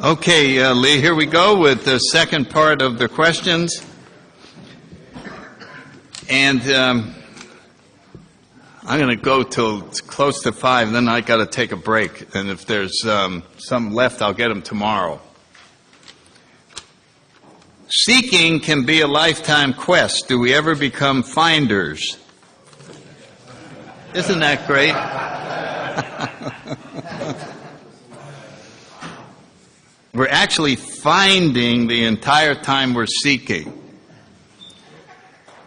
Okay, Lee, here we go with the second part of the questions. And I'm going to go till close to 5, and then I got to take a break. And if there's some left, I'll get them tomorrow. Seeking can be a lifetime quest. Do we ever become finders? Isn't that great? We're actually finding the entire time we're seeking.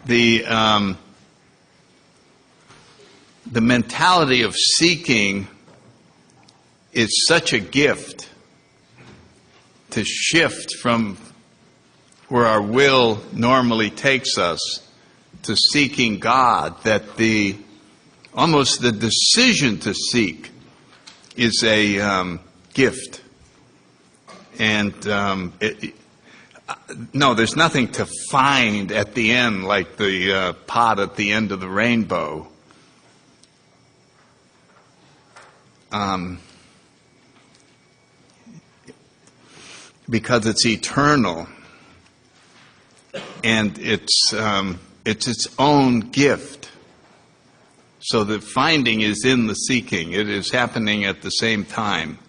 The mentality of seeking is such a gift to shift from where our will normally takes us to seeking God, that almost the decision to seek is a gift. And no, there's nothing to find at the end like the pot at the end of the rainbow. Because it's eternal, and it's its own gift. So the finding is in the seeking. It is happening at the same time.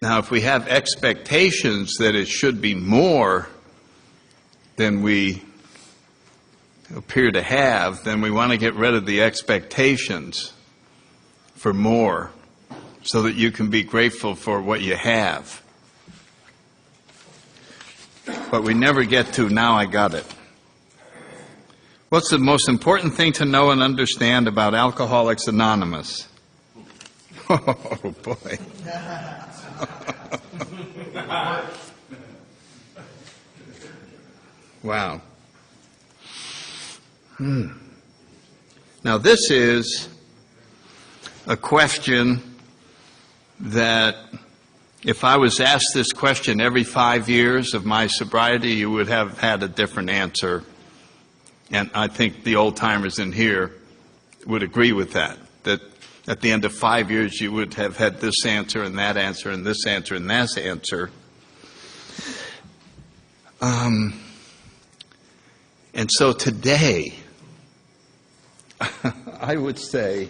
Now, if we have expectations that it should be more than we appear to have, then we want to get rid of the expectations for more so that you can be grateful for what you have. But we never get to, now I got it. What's the most important thing to know and understand about Alcoholics Anonymous? Oh, boy. Wow. Now, this is a question that if I was asked this question every 5 years of my sobriety, you would have had a different answer. And I think the old-timers in here would agree with that at the end of 5 years, you would have had this answer and that answer and this answer and that answer. And so today, I would say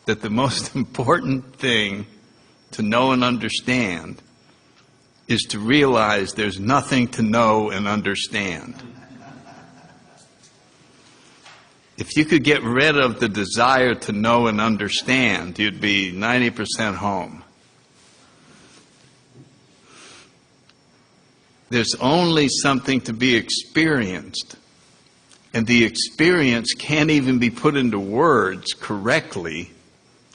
that the most important thing to know and understand is to realize there's nothing to know and understand. If you could get rid of the desire to know and understand, you'd be 90% home. There's only something to be experienced, and the experience can't even be put into words correctly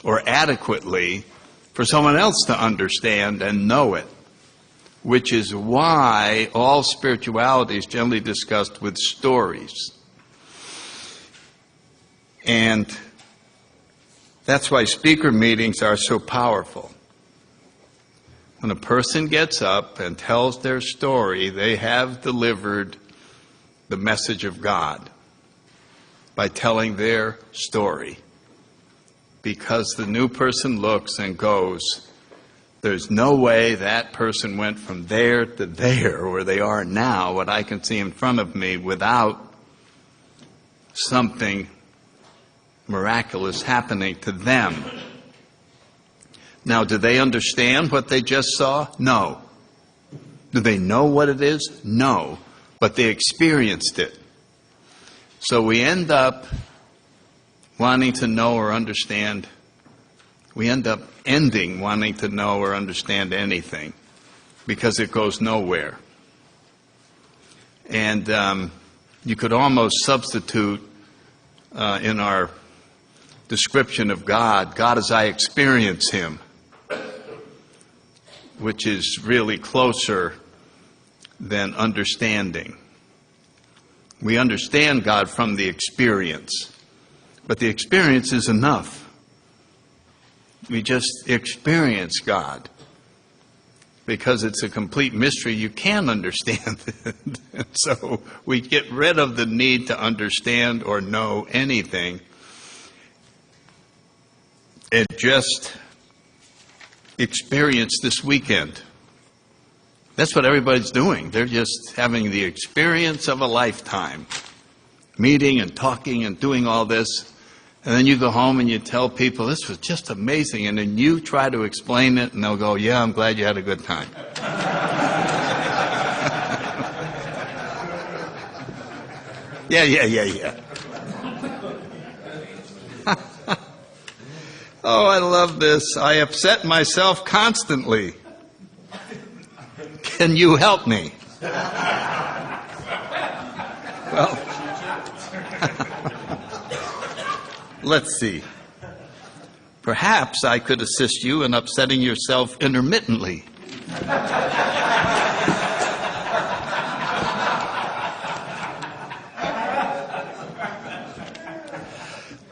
or adequately for someone else to understand and know it, which is why all spirituality is generally discussed with stories. And that's why speaker meetings are so powerful. When a person gets up and tells their story, they have delivered the message of God by telling their story. Because the new person looks and goes, there's no way that person went from there to there, where they are now, what I can see in front of me, without something miraculous happening to them. Now, do they understand what they just saw? No. Do they know what it is? No. But they experienced it. So we end up wanting to know or understand. We end up ending wanting to know or understand anything because it goes nowhere. And you could almost substitute in our description of God as I experience Him, which is really closer than understanding. We understand God from the experience, but the experience is enough. We just experience God because it's a complete mystery. You can't understand it. So we get rid of the need to understand or know anything. and just experience this weekend. That's what everybody's doing. They're just having the experience of a lifetime, meeting and talking and doing all this. And then you go home and you tell people, this was just amazing. And then you try to explain it, and they'll go, yeah, I'm glad you had a good time. Yeah. Oh, I love this. I upset myself constantly. Can you help me? Well, let's see. Perhaps I could assist you in upsetting yourself intermittently.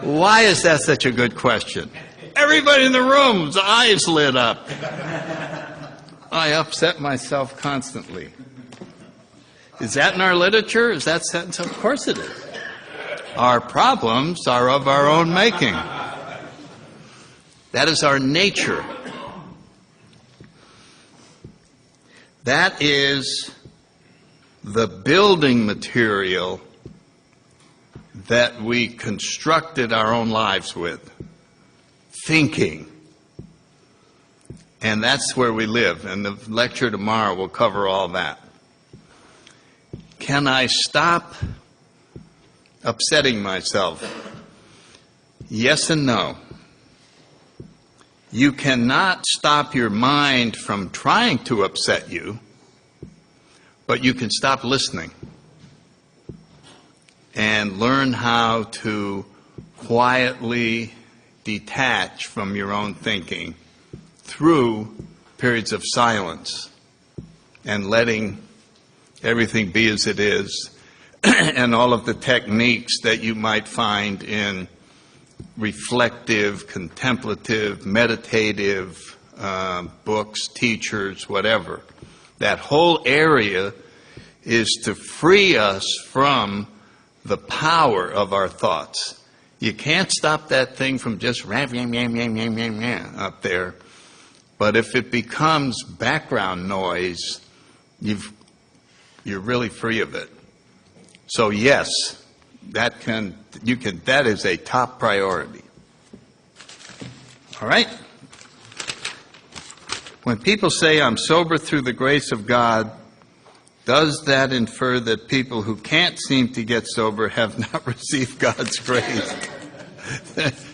Why is that such a good question? Everybody in the room's eyes lit up. I upset myself constantly. Is that in our literature? Is that sentence? Of course it is. Our problems are of our own making. That is our nature. That is the building material that we constructed our own lives with. Thinking. And that's where we live. And the lecture tomorrow will cover all that. Can I stop upsetting myself? Yes and no. You cannot stop your mind from trying to upset you, but you can stop listening and learn how to quietly detach from your own thinking through periods of silence and letting everything be as it is, and all of the techniques that you might find in reflective, contemplative, meditative books, teachers, whatever. That whole area is to free us from the power of our thoughts. You can't stop that thing from just up there. But if it becomes background noise, you're really free of it. So yes, that is a top priority. All right? When people say I'm sober through the grace of God, does that infer that people who can't seem to get sober have not received God's grace?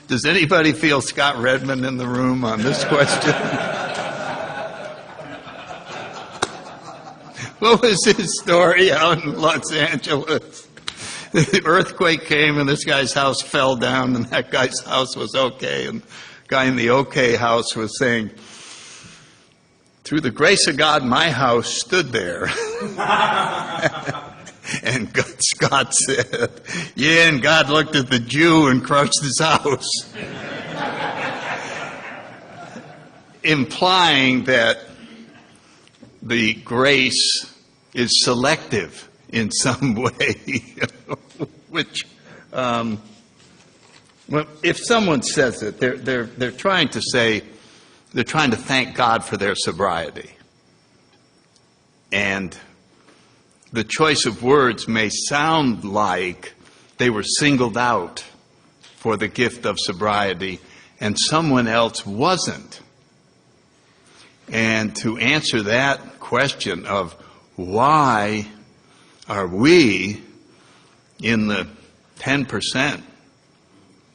Does anybody feel Scott Redmond in the room on this question? What was his story out in Los Angeles? The earthquake came and this guy's house fell down and that guy's house was okay. And the guy in the okay house was saying, through the grace of God, my house stood there. And Scott said, yeah, and God looked at the Jew and crushed his house. Implying that the grace is selective in some way, which, well, if someone says it, they're trying to say, they're trying to thank God for their sobriety. And the choice of words may sound like they were singled out for the gift of sobriety and someone else wasn't. And to answer that question of why are we in the 10%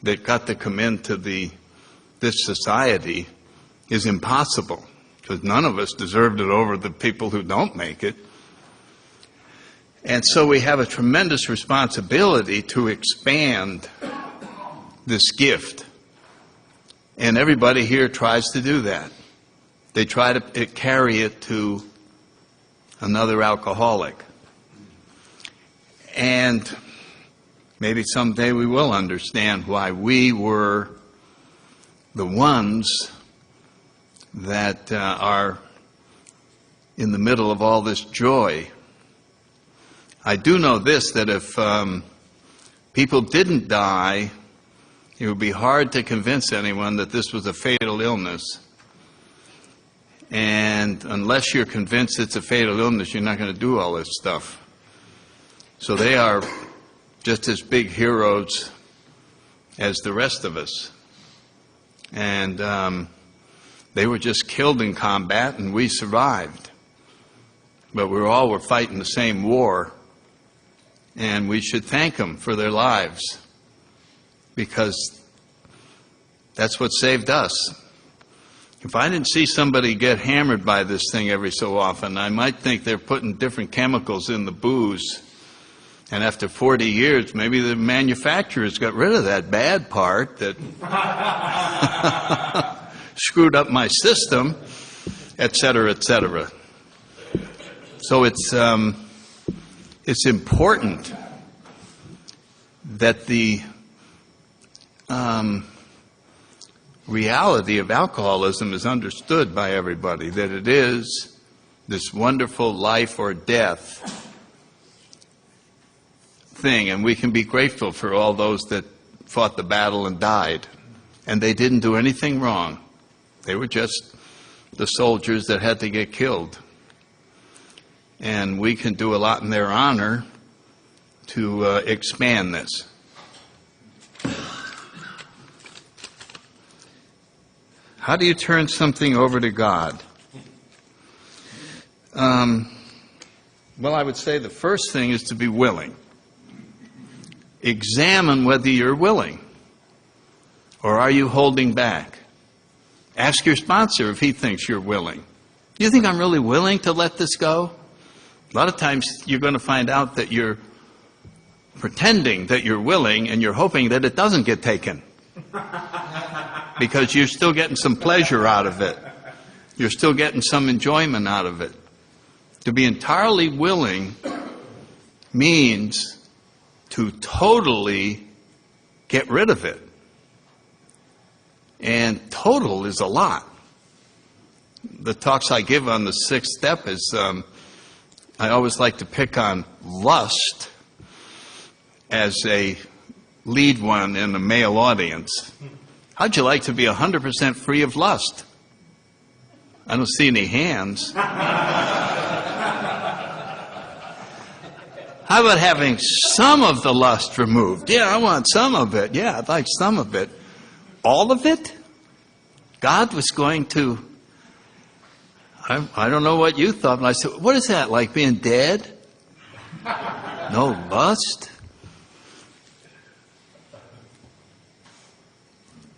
that got to come into this society is impossible, because none of us deserved it over the people who don't make it. And so we have a tremendous responsibility to expand this gift. And everybody here tries to do that. They try to carry it to another alcoholic. And maybe someday we will understand why we were the ones that are in the middle of all this joy. I do know this, that if people didn't die It would be hard to convince anyone that this was a fatal illness. And unless you're convinced it's a fatal illness, you're not going to do all this stuff. So they are just as big heroes as the rest of us. And they were just killed in combat, and we survived. But we all were fighting the same war, and we should thank them for their lives, because that's what saved us. If I didn't see somebody get hammered by this thing every so often, I might think they're putting different chemicals in the booze. And after 40 years, maybe the manufacturers got rid of that bad part that screwed up my system, et cetera, et cetera. So it's important that the reality of alcoholism is understood by everybody, that it is this wonderful life or death thing, and we can be grateful for all those that fought the battle and died. And they didn't do anything wrong. They were just the soldiers that had to get killed. And we can do a lot in their honor to expand this. How do you turn something over to God? Well, I would say the first thing is to be willing. Examine whether you're willing, or are you holding back? Ask your sponsor if he thinks you're willing. Do you think I'm really willing to let this go? A lot of times you're going to find out that you're pretending that you're willing, and you're hoping that it doesn't get taken. Because you're still getting some pleasure out of it. You're still getting some enjoyment out of it. To be entirely willing means to totally get rid of it. And total is a lot. The talks I give on the sixth step is, I always like to pick on lust as a lead one in a male audience. How'd you like to be 100% free of lust? I don't see any hands. How about having some of the lust removed? Yeah, I want some of it. Yeah, I'd like some of it. All of it? God was going to, I don't know what you thought, but I said, what is that, like being dead? No lust?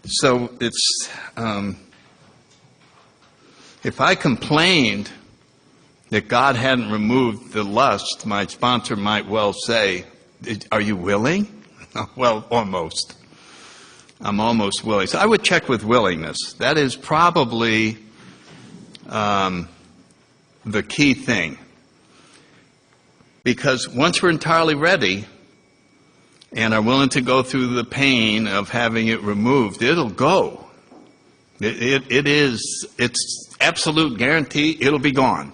So it's, if I complained that God hadn't removed the lust, my sponsor might well say, are you willing? Well, almost. I'm almost willing. So I would check with willingness. That is probably the key thing. Because once we're entirely ready and are willing to go through the pain of having it removed, it'll go. It's absolute guarantee it'll be gone.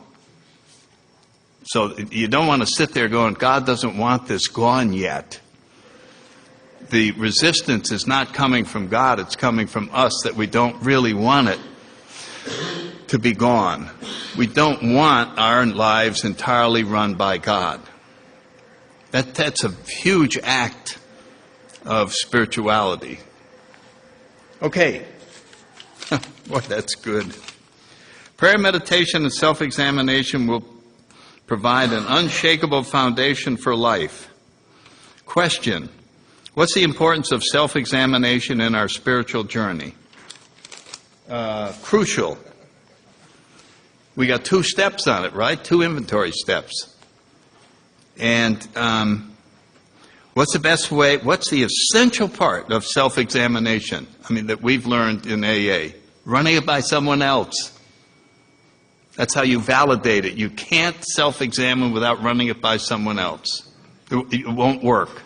So you don't want to sit there going, God doesn't want this gone yet. The resistance is not coming from God, it's coming from us, that we don't really want it to be gone. We don't want our lives entirely run by God. That's a huge act of spirituality. Okay. Boy, that's good. Prayer, meditation, and self-examination will provide an unshakable foundation for life. Question: what's the importance of self-examination in our spiritual journey? Crucial. We got 2 steps on it, right? 2 inventory steps. And what's the best way, what's the essential part of self-examination? I mean, that we've learned in AA. Running it by someone else. That's how you validate it. You can't self-examine without running it by someone else. It won't work.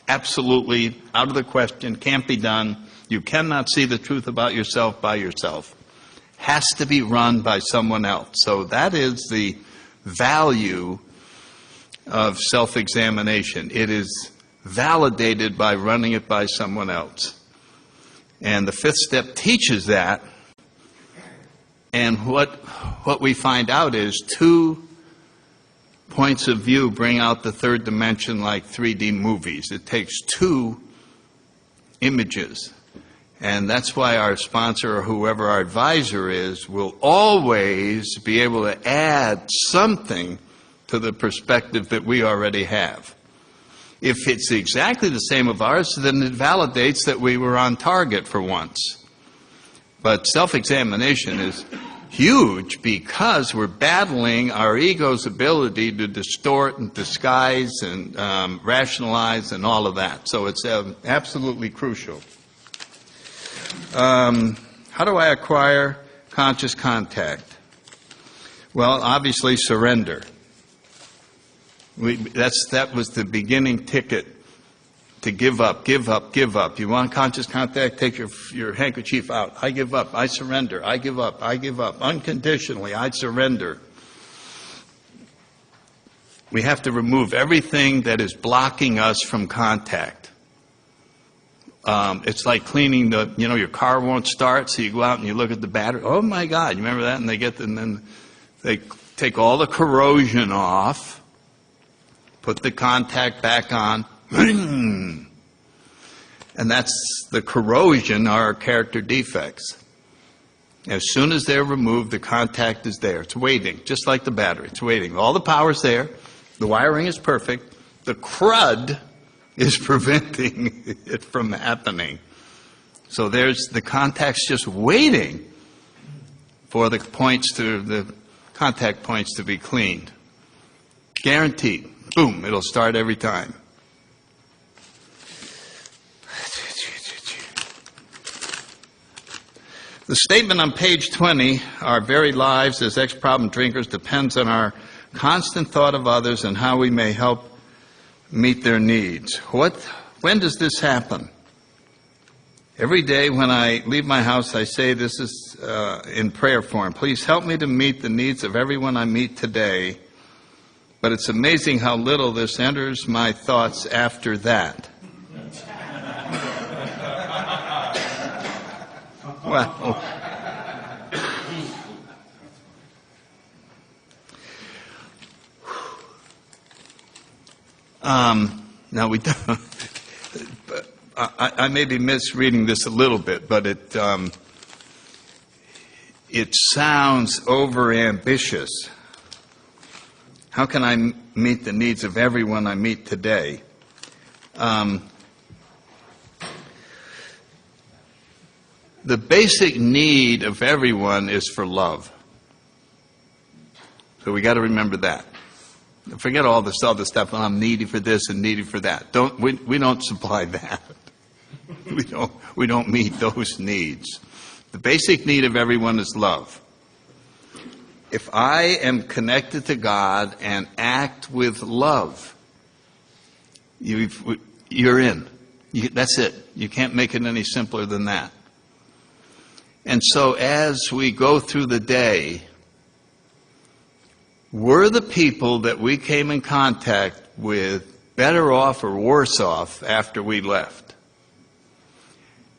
Absolutely out of the question, can't be done. You cannot see the truth about yourself by yourself. Has to be run by someone else. So that is the value of self-examination. It is validated by running it by someone else. And the fifth step teaches that. And what we find out is 2 points of view bring out the third dimension like 3D movies. It takes 2 images. And that's why our sponsor or whoever our advisor is will always be able to add something to the perspective that we already have. If it's exactly the same of ours, then it validates that we were on target for once. But self-examination is huge because we're battling our ego's ability to distort and disguise and rationalize and all of that. So it's absolutely crucial. How do I acquire conscious contact? Well, obviously surrender. That was the beginning ticket to give up, give up, give up. You want conscious contact? Take your handkerchief out. I give up. I surrender. I give up. I give up. Unconditionally, I surrender. We have to remove everything that is blocking us from contact. It's like cleaning your car won't start, so you go out and you look at the battery. Oh my God, you remember that? And then they take all the corrosion off, put the contact back on, and that's the corrosion are character defects. As soon as they're removed, the contact is there. It's waiting, just like the battery. It's waiting. All the power's there. The wiring is perfect. The crud is preventing it from happening. So there's the contact's just waiting for the contact points to be cleaned. Guaranteed. Boom, it'll start every time. The statement on page 20, our very lives as ex-problem drinkers depends on our constant thought of others and how we may help meet their needs. When does this happen? Every day when I leave my house, I say this is in prayer form. Please help me to meet the needs of everyone I meet today. But it's amazing how little this enters my thoughts after that. Well, now we don't. I may be misreading this a little bit, but it sounds overambitious. How can I meet the needs of everyone I meet today? The basic need of everyone is for love. So we got to remember that. Forget all this other stuff. I'm needy for this and needy for that. We don't supply that. We don't meet those needs. The basic need of everyone is love. If I am connected to God and act with love, you're in. That's it. You can't make it any simpler than that. And so as we go through the day, were the people that we came in contact with better off or worse off after we left?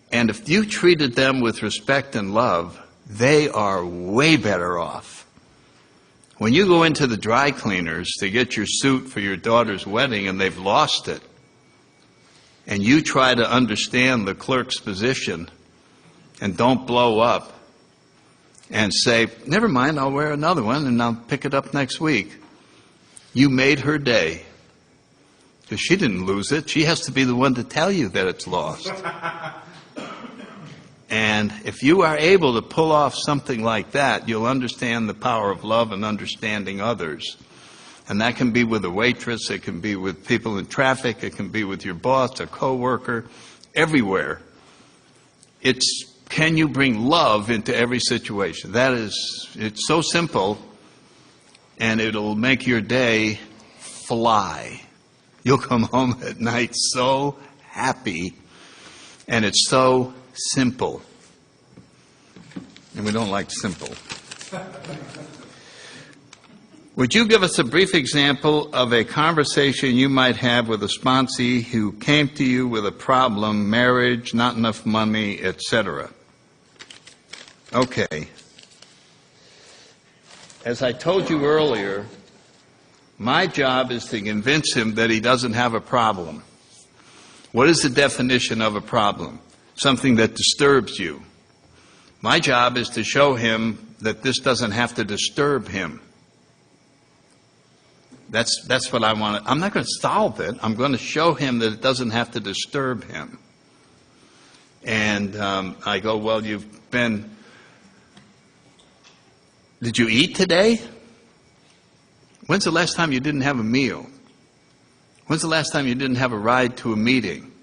And if you treated them with respect and love, they are way better off. When you go into the dry cleaners to get your suit for your daughter's wedding and they've lost it, and you try to understand the clerk's position and don't blow up and say, never mind, I'll wear another one and I'll pick it up next week. You made her day. Because she didn't lose it. She has to be the one to tell you that it's lost. And if you are able to pull off something like that, you'll understand the power of love and understanding others. And that can be with a waitress, it can be with people in traffic, it can be with your boss, a coworker, everywhere. It's, can you bring love into every situation? It's so simple, and it'll make your day fly. You'll come home at night so happy, and it's so simple. And we don't like simple. Would you give us a brief example of a conversation you might have with a sponsee who came to you with a problem, marriage, not enough money, etc.? Okay. As I told you earlier, my job is to convince him that he doesn't have a problem. What is the definition of a problem? Something that disturbs you. My job is to show him that this doesn't have to disturb him. That's what I want. I'm not going to solve it. I'm going to show him that it doesn't have to disturb him. And I go, well, did you eat today? When's the last time you didn't have a meal? When's the last time you didn't have a ride to a meeting?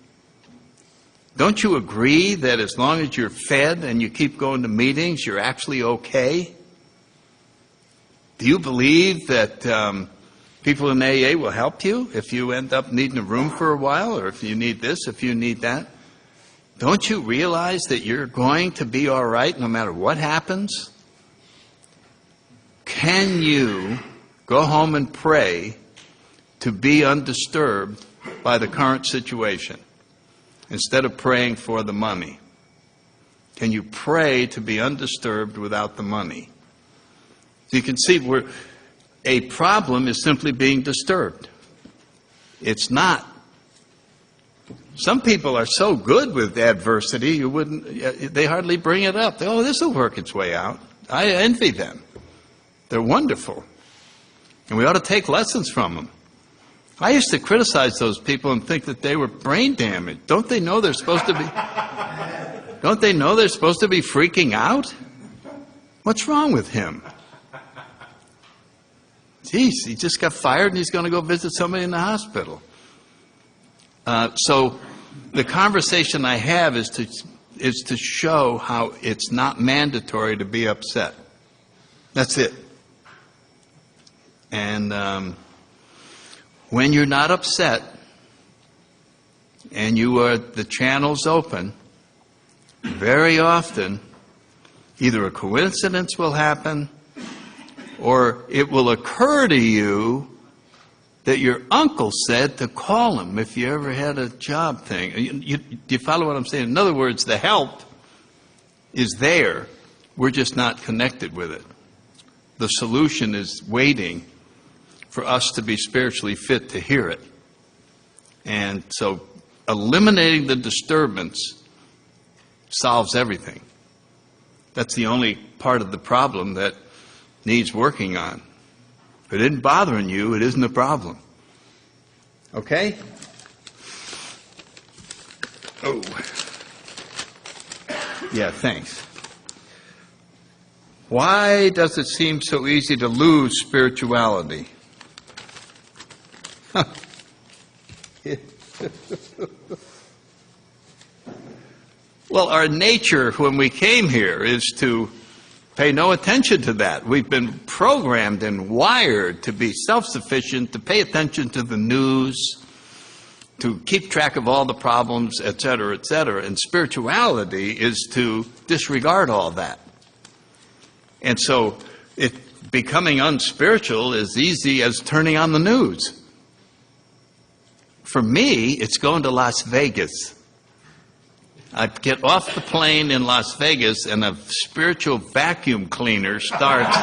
Don't you agree that as long as you're fed and you keep going to meetings, you're actually okay? Do you believe that people in AA will help you if you end up needing a room for a while, or if you need this, if you need that? Don't you realize that you're going to be all right no matter what happens? Can you go home and pray to be undisturbed by the current situation instead of praying for the money? Can you pray to be undisturbed without the money? So you can see a problem is simply being disturbed. It's not. Some people are so good with adversity, they hardly bring it up. This will work its way out. I envy them. They're wonderful. And we ought to take lessons from them. I used to criticize those people and think that they were brain damaged. Don't they know they're supposed to be freaking out? What's wrong with him? Geez, he just got fired and he's going to go visit somebody in the hospital. So the conversation I have is to show how it's not mandatory to be upset. That's it. And when you're not upset and the channel's open, very often either a coincidence will happen or it will occur to you that your uncle said to call him if you ever had a job thing. Do you follow what I'm saying? In other words, the help is there. We're just not connected with it. The solution is waiting for us to be spiritually fit to hear it. And so eliminating the disturbance solves everything. That's the only part of the problem that needs working on. If it isn't bothering you, it isn't a problem. Okay? Oh. Yeah, thanks. Why does it seem so easy to lose spirituality? Well, our nature when we came here is to pay no attention to that. We've been programmed and wired to be self-sufficient, to pay attention to the news, to keep track of all the problems, et cetera, et cetera. And spirituality is to disregard all that. And so becoming unspiritual is easy as turning on the news. For me, it's going to Las Vegas. I get off the plane in Las Vegas and a spiritual vacuum cleaner starts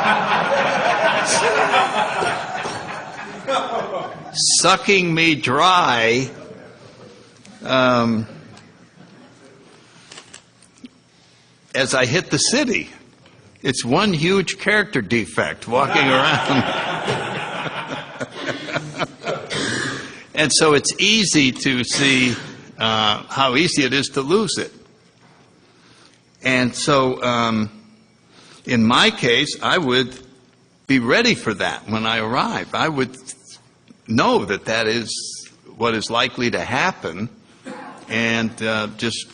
sucking me dry. As I hit the city. It's one huge character defect walking around. And so it's easy to see how easy it is to lose it. And so in my case, I would be ready for that when I arrive. I would know that that is what is likely to happen and just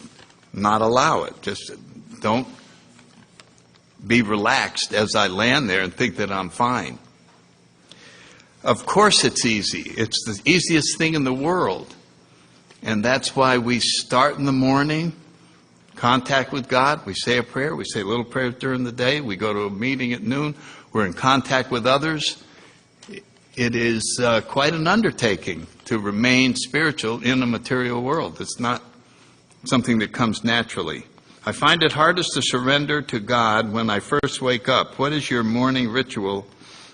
not allow it. Just don't be relaxed as I land there and think that I'm fine. Of course it's easy. It's the easiest thing in the world. And that's why we start in the morning, contact with God. We say a prayer. We say little prayers during the day. We go to a meeting at noon. We're in contact with others. it is quite an undertaking to remain spiritual in a material world. It's not something that comes naturally. I find it hardest to surrender to God when I first wake up. What is your morning ritual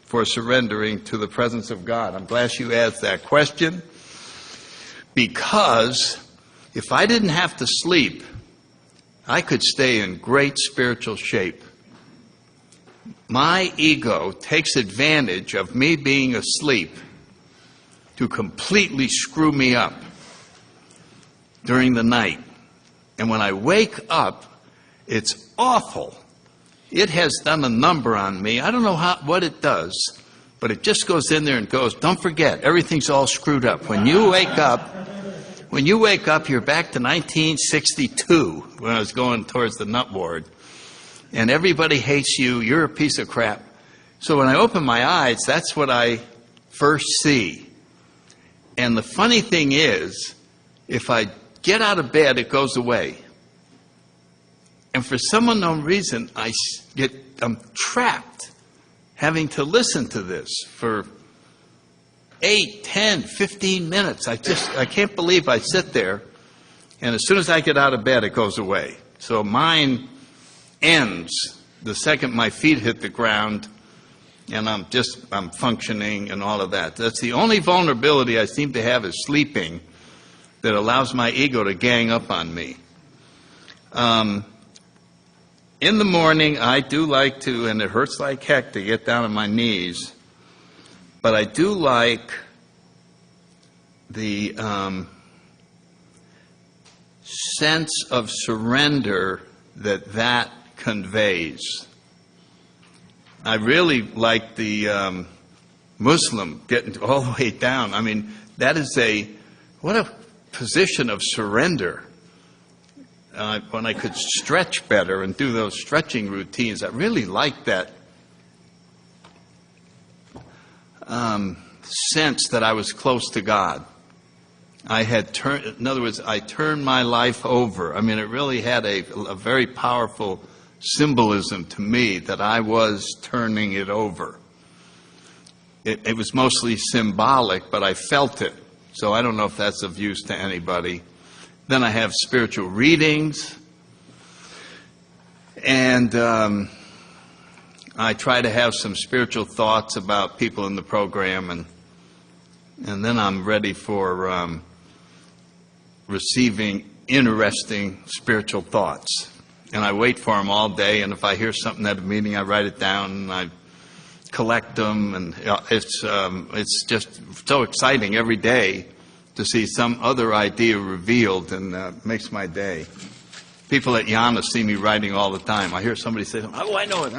for surrendering to the presence of God? I'm glad you asked that question, because if I didn't have to sleep, I could stay in great spiritual shape. My ego takes advantage of me being asleep to completely screw me up during the night. And when I wake up, it's awful. It has done a number on me. I don't know what it does, but it just goes in there and goes, don't forget, everything's all screwed up. When you wake up, you're back to 1962, when I was going towards the nut ward. And everybody hates you. You're a piece of crap. So when I open my eyes, that's what I first see. And the funny thing is, if I get out of bed, it goes away. And for some unknown reason, I'm trapped having to listen to this for 8, 10, 15 minutes. I can't believe I sit there, and as soon as I get out of bed, it goes away. So mine ends the second my feet hit the ground, and I'm functioning and all of that. That's the only vulnerability I seem to have, is sleeping, that allows my ego to gang up on me. In the morning, I do like to, and it hurts like heck to get down on my knees, but I do like the sense of surrender that conveys. I really like the Muslim getting all the way down. I mean, that is what a position of surrender. When I could stretch better and do those stretching routines, I really liked that sense that I was close to God. In other words, I turned my life over. I mean, it really had a very powerful symbolism to me that I was turning it over. It was mostly symbolic, but I felt it. So I don't know if that's of use to anybody. Then I have spiritual readings, and I try to have some spiritual thoughts about people in the program, and then I'm ready for receiving interesting spiritual thoughts. And I wait for them all day, and if I hear something at a meeting, I write it down, and I collect them, and it's just so exciting every day to see some other idea revealed, and makes my day. People at Yana see me writing all the time. I hear somebody say, oh, I know it.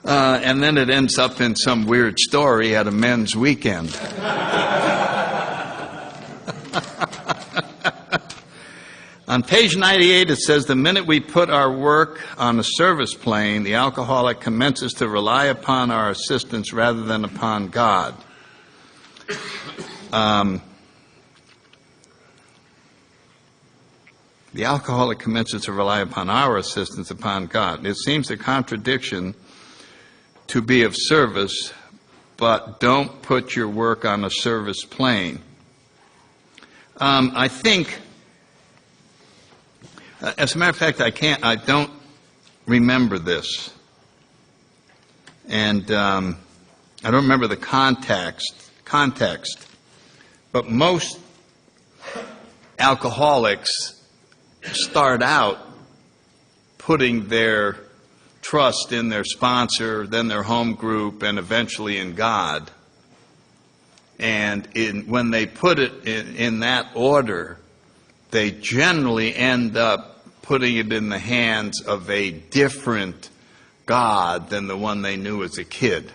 And then it ends up in some weird story at a men's weekend. On page 98, it says, the minute we put our work on a service plane, the alcoholic commences to rely upon our assistance rather than upon God. The alcoholic commences to rely upon our assistance upon God. It seems a contradiction to be of service, but don't put your work on a service plane. I think, as a matter of fact, I don't remember this. And I don't remember the context. But most alcoholics start out putting their trust in their sponsor, then their home group, and eventually in God. And when they put it in that order, they generally end up putting it in the hands of a different God than the one they knew as a kid.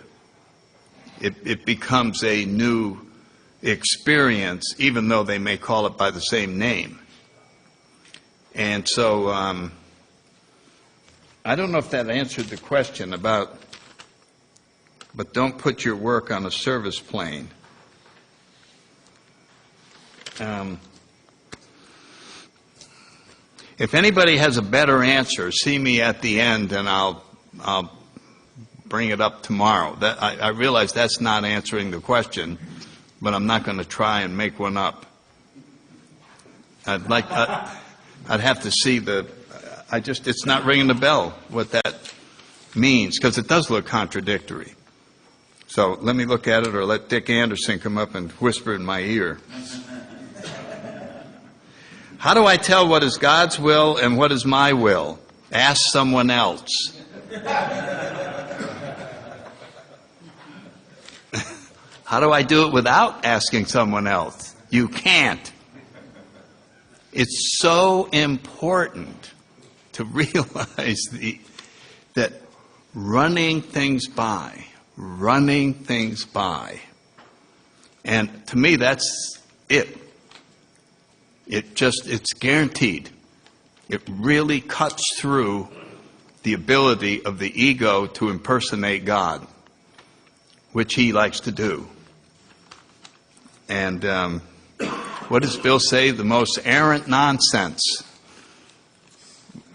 It becomes a new experience, even though they may call it by the same name. And so I don't know if that answered the question about, but don't put your work on a service plane. If anybody has a better answer, see me at the end, and I'll bring it up tomorrow. I realize that's not answering the question, but I'm not going to try and make one up. I'd have to see it's not ringing the bell what that means, because it does look contradictory. So let me look at it, or let Dick Anderson come up and whisper in my ear. How do I tell what is God's will and what is my will? Ask someone else. How do I do it without asking someone else? You can't. It's so important to realize that running things by, and to me that's it. It's guaranteed. It really cuts through the ability of the ego to impersonate God, which he likes to do. And what does Bill say? The most errant nonsense.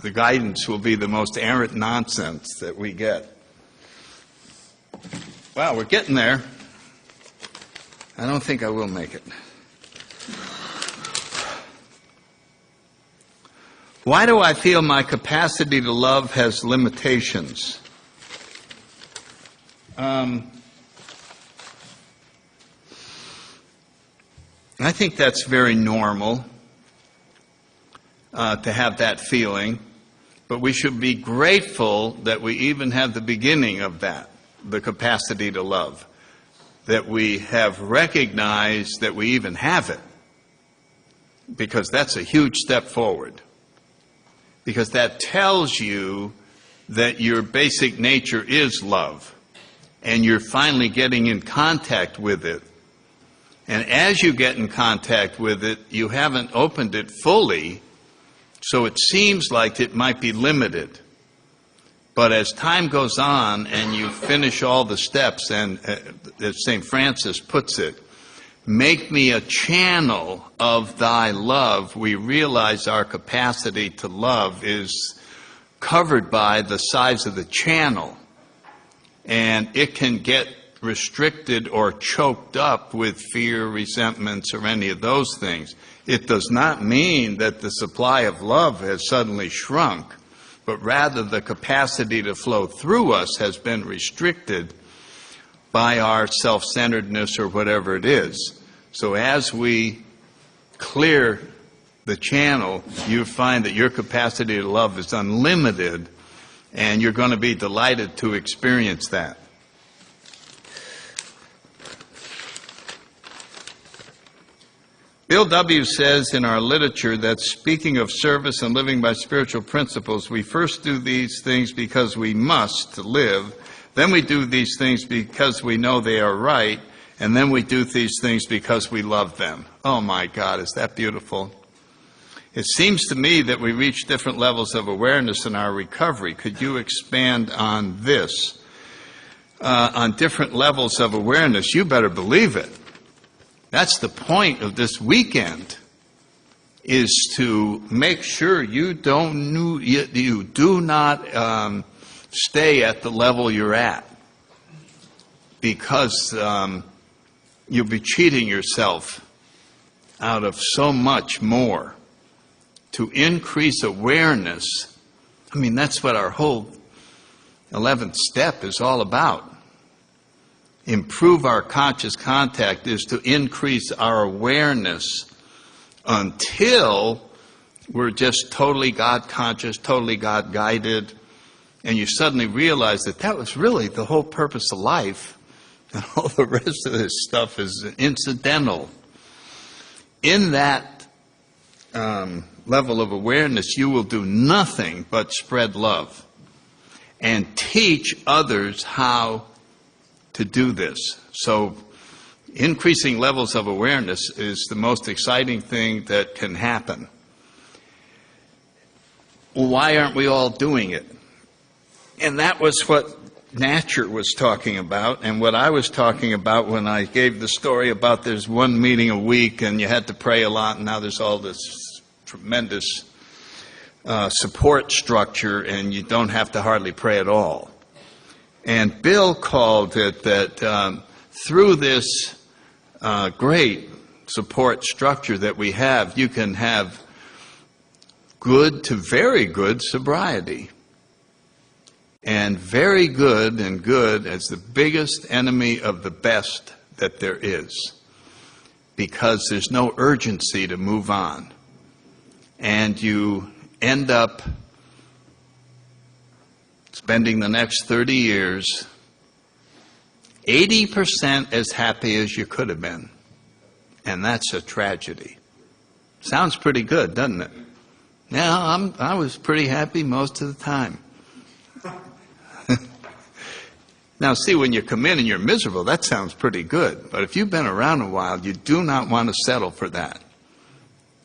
The guidance will be the most errant nonsense that we get. Wow, we're getting there. I don't think I will make it. Why do I feel my capacity to love has limitations? I think that's very normal to have that feeling, but we should be grateful that we even have the beginning of that, the capacity to love, that we have recognized that we even have it, because that's a huge step forward. Because that tells you that your basic nature is love, and you're finally getting in contact with it. And as you get in contact with it, you haven't opened it fully, so it seems like it might be limited. But as time goes on and you finish all the steps, and as St. Francis puts it, make me a channel of thy love, we realize our capacity to love is covered by the size of the channel. And it can get restricted or choked up with fear, resentments, or any of those things. It does not mean that the supply of love has suddenly shrunk, but rather the capacity to flow through us has been restricted by our self-centeredness or whatever it is. So as we clear the channel, you find that your capacity to love is unlimited, and you're going to be delighted to experience that. Bill W. says in our literature that speaking of service and living by spiritual principles, we first do these things because we must to live, then we do these things because we know they are right, and then we do these things because we love them. Oh my God, is that beautiful? It seems to me that we reach different levels of awareness in our recovery. Could you expand on this? On different levels of awareness, you better believe it. That's the point of this weekend, is to make sure you do not stay at the level you're at, because you'll be cheating yourself out of so much more. To increase awareness, I mean, that's what our whole 11th step is all about. Improve our conscious contact is to increase our awareness until we're just totally God conscious, totally God guided, and you suddenly realize that that was really the whole purpose of life, and all the rest of this stuff is incidental. In that level of awareness, you will do nothing but spread love and teach others how to do this. So increasing levels of awareness is the most exciting thing that can happen. Why aren't we all doing it? And that was what Natcher was talking about, and what I was talking about when I gave the story about there's one meeting a week and you had to pray a lot, and now there's all this tremendous support structure and you don't have to hardly pray at all. And Bill called it that through this great support structure that we have, you can have good to very good sobriety. And very good and good as the biggest enemy of the best that there is, because there's no urgency to move on. And you end up spending the next 30 years 80% as happy as you could have been. And that's a tragedy. Sounds pretty good, doesn't it? Yeah, I was pretty happy most of the time. Now, see, when you come in and you're miserable, that sounds pretty good. But if you've been around a while, you do not want to settle for that.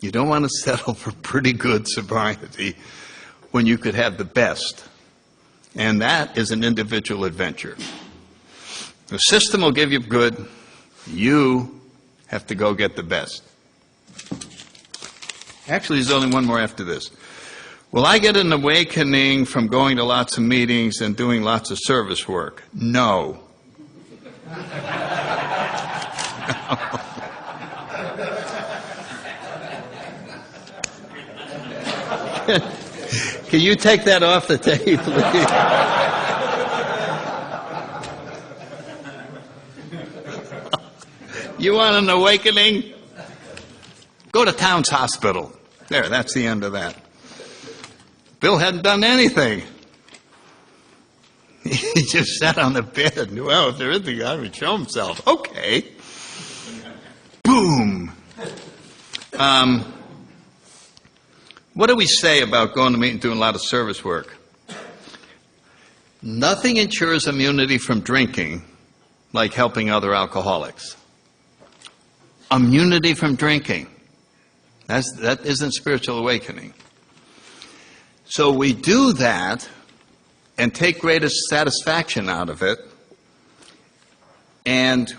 You don't want to settle for pretty good sobriety when you could have the best. And that is an individual adventure. The system will give you good. You have to go get the best. Actually, there's only one more after this. Will I get an awakening from going to lots of meetings and doing lots of service work? No. Can you take that off the tape, please? You want an awakening? Go to Towns Hospital. There, that's the end of that. Bill hadn't done anything. He just sat on the bed. Well, if there is a God, he'd show himself. Okay. Boom. What do we say about going to meet and doing a lot of service work? Nothing ensures immunity from drinking like helping other alcoholics. Immunity from drinking. That isn't spiritual awakening. So we do that and take greatest satisfaction out of it, and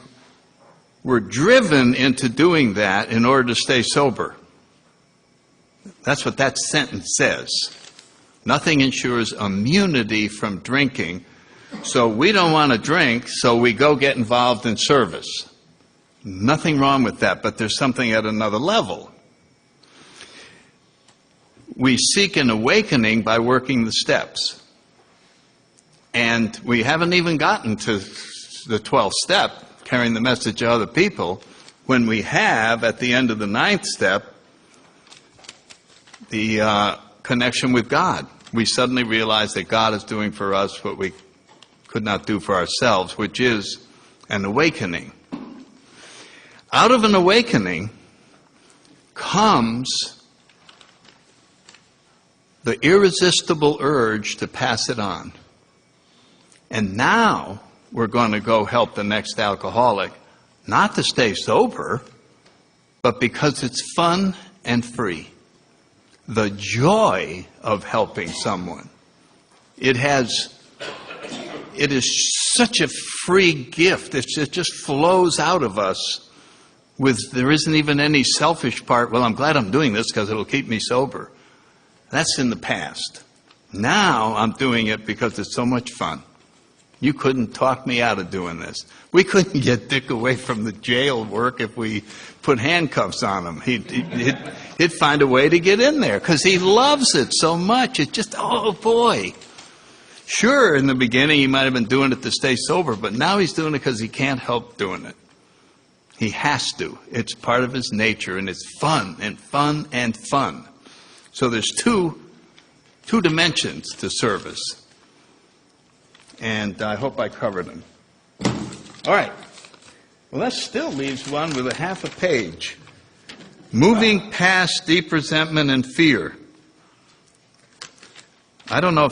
we're driven into doing that in order to stay sober. That's what that sentence says. Nothing ensures immunity from drinking, so we don't want to drink, so we go get involved in service. Nothing wrong with that, but there's something at another level. We seek an awakening by working the steps. And we haven't even gotten to the 12th step, carrying the message to other people, when we have, at the end of the 9th step, the connection with God. We suddenly realize that God is doing for us what we could not do for ourselves, which is an awakening. Out of an awakening comes the irresistible urge to pass it on. And now we're going to go help the next alcoholic, not to stay sober, but because it's fun and free. The joy of helping someone. It is such a free gift. It just flows out of us there isn't even any selfish part. Well, I'm glad I'm doing this because it'll keep me sober. That's in the past. Now I'm doing it because it's so much fun. You couldn't talk me out of doing this. We couldn't get Dick away from the jail work if we put handcuffs on him. He'd find a way to get in there because he loves it so much. It's just, oh boy. Sure, in the beginning he might have been doing it to stay sober, but now he's doing it because he can't help doing it. He has to. It's part of his nature, and it's fun and fun and fun. So there's two dimensions to service. And I hope I covered them. All right. Well, that still leaves one with a half a page. Moving past deep resentment and fear. I don't know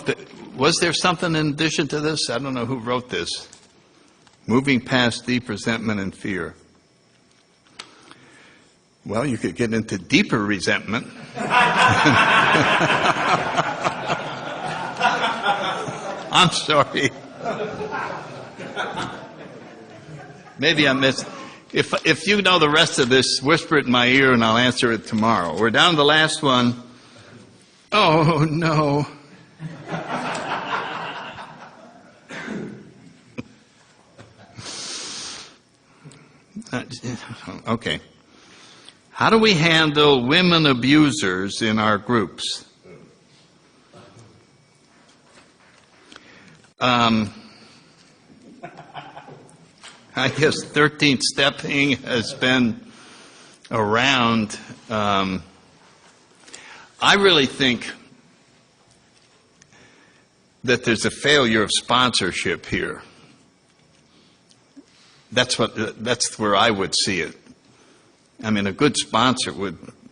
was there something in addition to this? I don't know who wrote this. Moving past deep resentment and fear. Well, you could get into deeper resentment. I'm sorry. Maybe I missed. If you know the rest of this, whisper it in my ear and I'll answer it tomorrow. We're down to the last one. Oh, no. Okay. How do we handle women abusers in our groups? I guess 13th stepping has been around. I really think that there's a failure of sponsorship here. That's where I would see it. I mean, a good sponsor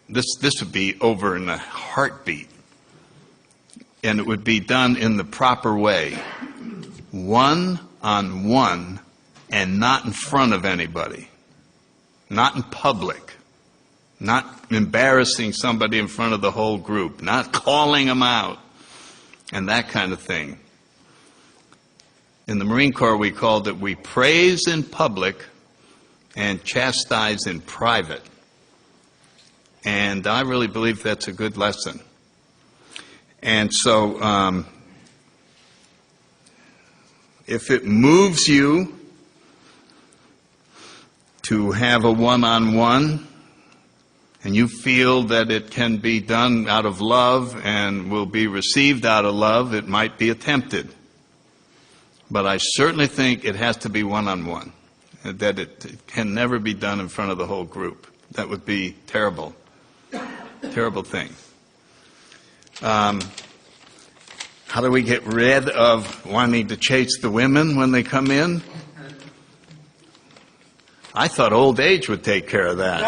this would be over in a heartbeat, and it would be done in the proper way, one-on-one, and not in front of anybody, not in public, not embarrassing somebody in front of the whole group, not calling them out, and that kind of thing. In the Marine Corps, we called it, we praise in public and chastise in private. And I really believe that's a good lesson. And so, if it moves you to have a one-on-one, and you feel that it can be done out of love and will be received out of love, it might be attempted. But I certainly think it has to be one-on-one, that it can never be done in front of the whole group. That would be terrible, terrible thing. How do we get rid of wanting to chase the women when they come in? I thought old age would take care of that.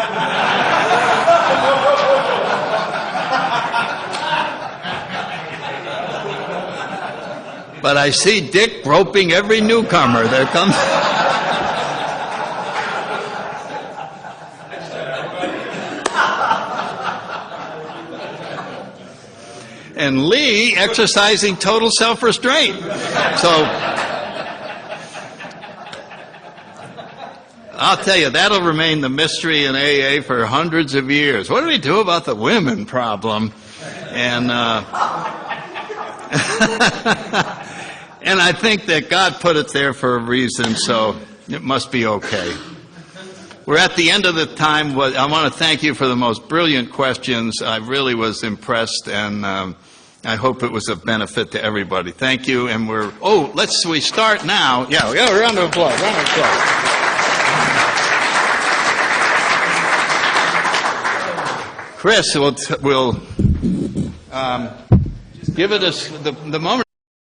But I see Dick roping every newcomer that comes. And Lee exercising total self-restraint. So I'll tell you, that'll remain the mystery in AA for hundreds of years. What do we do about the women problem? And and I think that God put it there for a reason, so it must be okay. We're at the end of the time. I want to thank you for the most brilliant questions. I really was impressed, and I hope it was of benefit to everybody. Thank you, and we start now. Yeah, round of applause, round of applause. Chris will give it the moment.